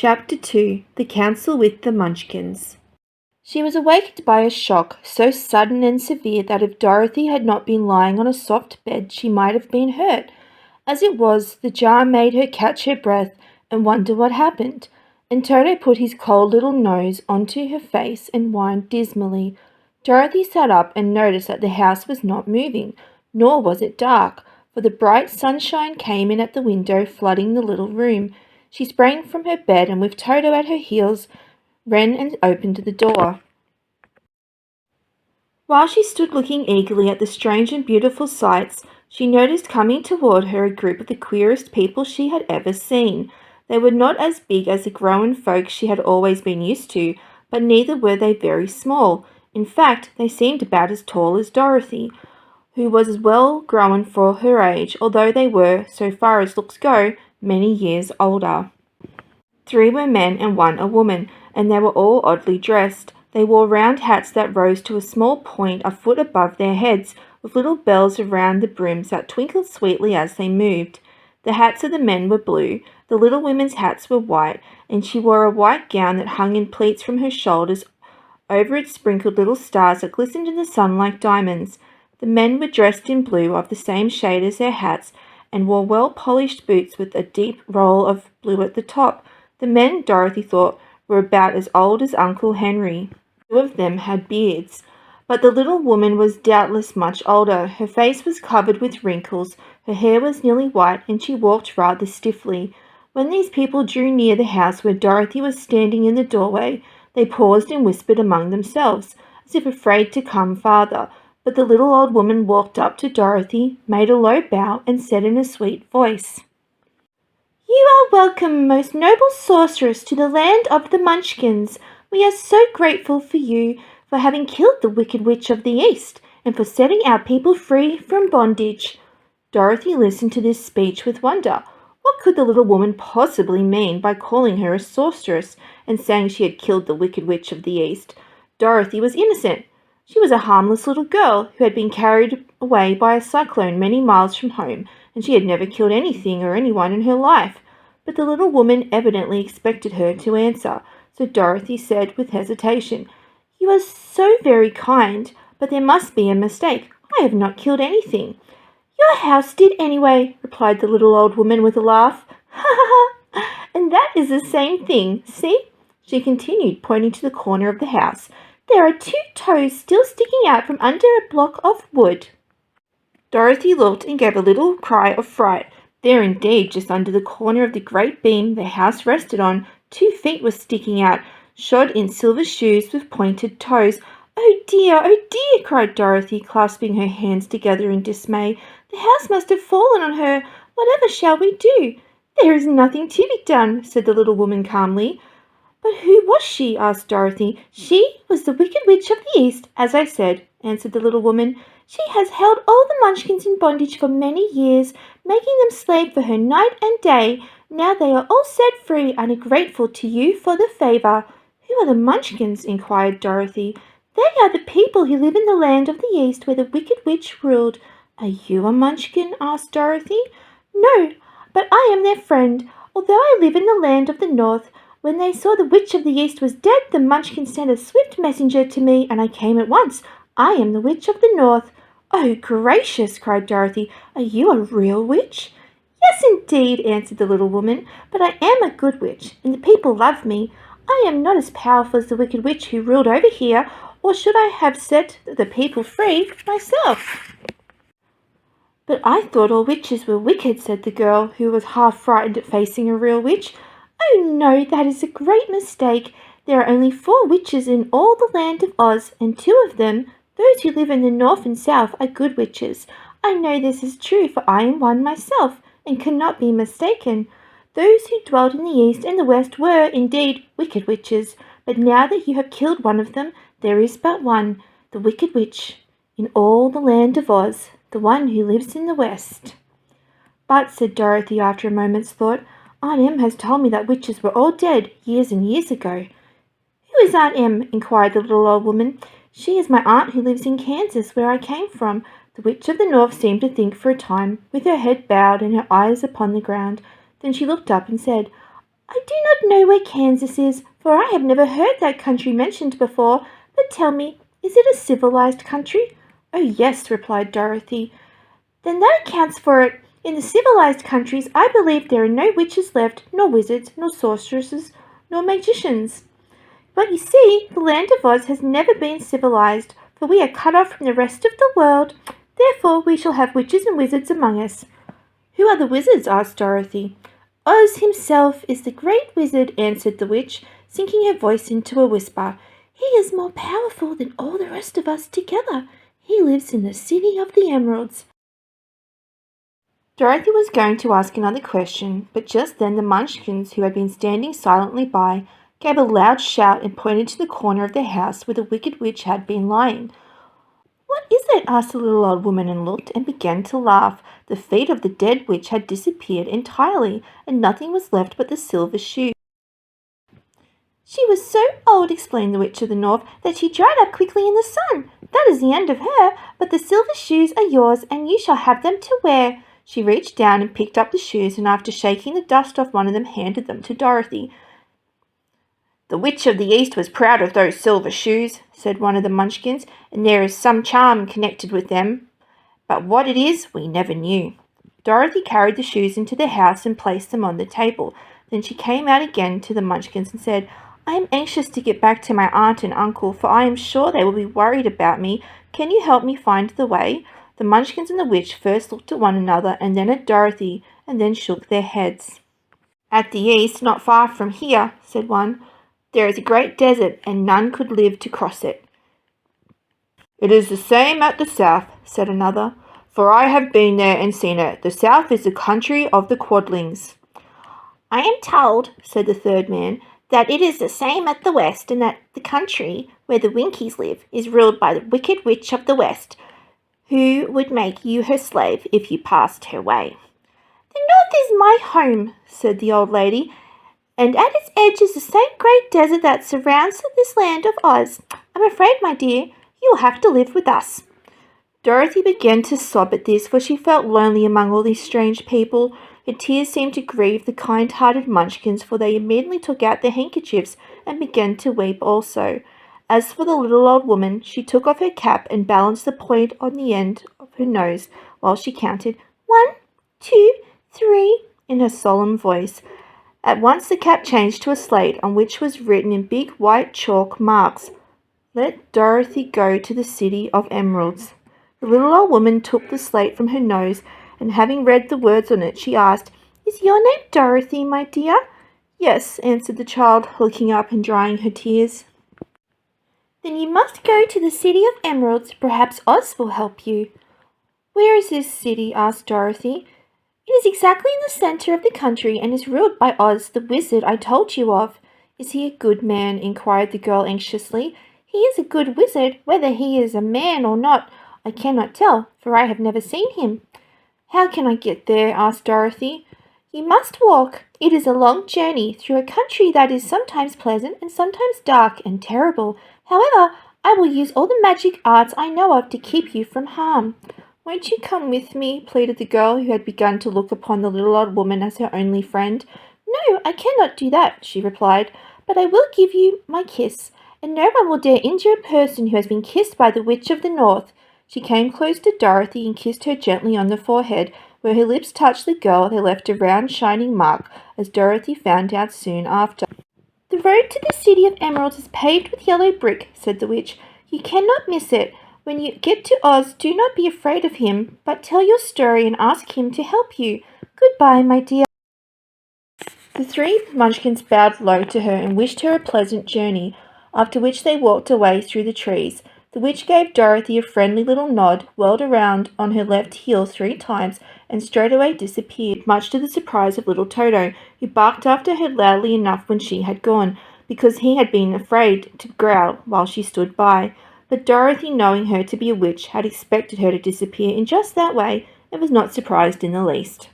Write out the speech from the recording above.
Chapter 2 The Council with the Munchkins. She was awakened by a shock so sudden and severe that if Dorothy had not been lying on a soft bed, she might have been hurt. As it was, the jar made her catch her breath and wonder what happened, and Toto put his cold little nose onto her face and whined dismally. Dorothy sat up and noticed that the house was not moving, nor was it dark, for the bright sunshine came in at the window, flooding the little room. She sprang from her bed and with Toto at her heels ran and opened the door. While she stood looking eagerly at the strange and beautiful sights, she noticed coming toward her a group of the queerest people she had ever seen. They were not as big as the grown folk she had always been used to, but neither were they very small. In fact, they seemed about as tall as Dorothy, who was as well grown for her age, although they were, so far as looks go, many years older. 3 were men and 1 a woman, and they were all oddly dressed. They wore round hats that rose to a small point a foot above their heads, with little bells around the brims that twinkled sweetly as they moved. The hats of the men were blue, the little women's hats were white, and she wore a white gown that hung in pleats from her shoulders. Over it sprinkled little stars that glistened in the sun like diamonds. The men were dressed in blue of the same shade as their hats, and wore well-polished boots with a deep roll of blue at the top. The men, Dorothy thought, were about as old as Uncle Henry. 2 of them had beards, but the little woman was doubtless much older. Her face was covered with wrinkles, her hair was nearly white, and she walked rather stiffly. When these people drew near the house where Dorothy was standing in the doorway, they paused and whispered among themselves, as if afraid to come farther. But the little old woman walked up to Dorothy, made a low bow, and said in a sweet voice, "You are welcome, most noble sorceress, to the land of the Munchkins. We are so grateful for you for having killed the Wicked Witch of the East, and for setting our people free from bondage." Dorothy listened to this speech with wonder. What could the little woman possibly mean by calling her a sorceress and saying she had killed the Wicked Witch of the East? Dorothy was innocent. She was a harmless little girl who had been carried away by a cyclone many miles from home, and she had never killed anything or anyone in her life. But the little woman evidently expected her to answer, so Dorothy said with hesitation, "You are so very kind, but there must be a mistake. I have not killed anything." "Your house did anyway," replied the little old woman with a laugh. "Ha ha ha! And that is the same thing. See?" she continued, pointing to the corner of the house. "There are 2 toes still sticking out from under a block of wood." Dorothy looked and gave a little cry of fright. There indeed, just under the corner of the great beam the house rested on, 2 feet were sticking out, shod in silver shoes with pointed toes. Oh dear, cried Dorothy, clasping her hands together in dismay. "The house must have fallen on her. Whatever shall we do?" "There is nothing to be done," said the little woman calmly. "But who was she?" asked Dorothy. "She was the Wicked Witch of the East, as I said," answered the little woman. "She has held all the Munchkins in bondage for many years, making them slave for her night and day. Now they are all set free and are grateful to you for the favour." "Who are the Munchkins?" inquired Dorothy. "They are the people who live in the land of the East where the Wicked Witch ruled." "Are you a Munchkin?" asked Dorothy. "No, but I am their friend. Although I live in the land of the North, when they saw the Witch of the East was dead, the Munchkins sent a swift messenger to me, and I came at once. I am the Witch of the North." "Oh, gracious!" cried Dorothy. "Are you a real witch?" "Yes, indeed," answered the little woman. "But I am a good witch, and the people love me. I am not as powerful as the Wicked Witch who ruled over here, or should I have set the people free myself?" "But I thought all witches were wicked," said the girl, who was half frightened at facing a real witch. "Oh no, that is a great mistake. There are only 4 witches in all the land of Oz, and 2 of them, those who live in the north and south, are good witches. I know this is true, for I am one myself, and cannot be mistaken. Those who dwelt in the east and the west were, indeed, wicked witches, but now that you have killed one of them, there is but one, the Wicked Witch, in all the land of Oz, the one who lives in the west." "But," said Dorothy after a moment's thought, "Aunt Em has told me that witches were all dead years and years ago." "Who is Aunt Em?" inquired the little old woman. "She is my aunt who lives in Kansas, where I came from." The Witch of the North seemed to think for a time, with her head bowed and her eyes upon the ground. Then she looked up and said, I do not know where Kansas is, for I have never heard that country mentioned before, but tell me, is it a civilized country? Oh, yes, replied Dorothy. Then that accounts for it. In the civilized countries, I believe there are no witches left, nor wizards, nor sorceresses, nor magicians. But you see, the land of Oz has never been civilized, for we are cut off from the rest of the world. Therefore, we shall have witches and wizards among us. Who are the wizards? Asked Dorothy. Oz himself is the great wizard, answered the witch, sinking her voice into a whisper. He is more powerful than all the rest of us together. He lives in the city of the emeralds. Dorothy was going to ask another question, but just then the Munchkins, who had been standing silently by, gave a loud shout and pointed to the corner of the house where the wicked witch had been lying. What is it? Asked the little old woman and looked and began to laugh. The feet of the dead witch had disappeared entirely, and nothing was left but the silver shoe. She was so old, explained the Witch of the North, that she dried up quickly in the sun. That is the end of her, but the silver shoes are yours, and you shall have them to wear. She reached down and picked up the shoes, and after shaking the dust off one of them, handed them to Dorothy. The Witch of the East was proud of those silver shoes, said one of the Munchkins, and there is some charm connected with them. But what it is, we never knew. Dorothy carried the shoes into the house and placed them on the table. Then she came out again to the Munchkins and said, I am anxious to get back to my aunt and uncle, for I am sure they will be worried about me. Can you help me find the way? The Munchkins and the witch first looked at one another and then at Dorothy, and then shook their heads. At the east, not far from here, said one, there is a great desert, and none could live to cross it. It is the same at the south, said another, for I have been there and seen it. The south is the country of the Quadlings. I am told, said the third man, that it is the same at the west, and that the country where the Winkies live is ruled by the wicked witch of the west, who would make you her slave if you passed her way. The north is my home, said the old lady, and at its edge is the same great desert that surrounds this land of Oz. I'm afraid, my dear, you will have to live with us. Dorothy began to sob at this, for she felt lonely among all these strange people. Her tears seemed to grieve the kind-hearted Munchkins, for they immediately took out their handkerchiefs and began to weep also. As for the little old woman, she took off her cap and balanced the point on the end of her nose while she counted 1, 2, 3 in her solemn voice. At once the cap changed to a slate on which was written in big white chalk marks, Let Dorothy go to the city of emeralds. The little old woman took the slate from her nose, and having read the words on it, she asked, Is your name Dorothy, my dear? Yes, answered the child, looking up and drying her tears. Then you must go to the city of emeralds. Perhaps Oz will help you. Where is this city? Asked Dorothy. It is exactly in the centre of the country and is ruled by Oz, the wizard I told you of. Is he a good man? Inquired the girl anxiously. He is a good wizard. Whether he is a man or not, I cannot tell, for I have never seen him. How can I get there? Asked Dorothy. You must walk. It is a long journey through a country that is sometimes pleasant and sometimes dark and terrible. However, I will use all the magic arts I know of to keep you from harm. Won't you come with me? Pleaded the girl, who had begun to look upon the little old woman as her only friend. No, I cannot do that, she replied, but I will give you my kiss, and no one will dare injure a person who has been kissed by the Witch of the North. She came close to Dorothy and kissed her gently on the forehead. Where her lips touched the girl, they left a round shining mark, as Dorothy found out soon after. The road to the city of emeralds is paved with yellow brick, said the witch. You cannot miss it. When you get to Oz, do not be afraid of him, but tell your story and ask him to help you. Goodbye, my dear. The three Munchkins bowed low to her and wished her a pleasant journey, after which they walked away through the trees. The witch gave Dorothy a friendly little nod, whirled around on her left heel 3 times, and straightway disappeared, much to the surprise of little Toto, who barked after her loudly enough when she had gone, because he had been afraid to growl while she stood by. But Dorothy, knowing her to be a witch, had expected her to disappear in just that way, and was not surprised in the least.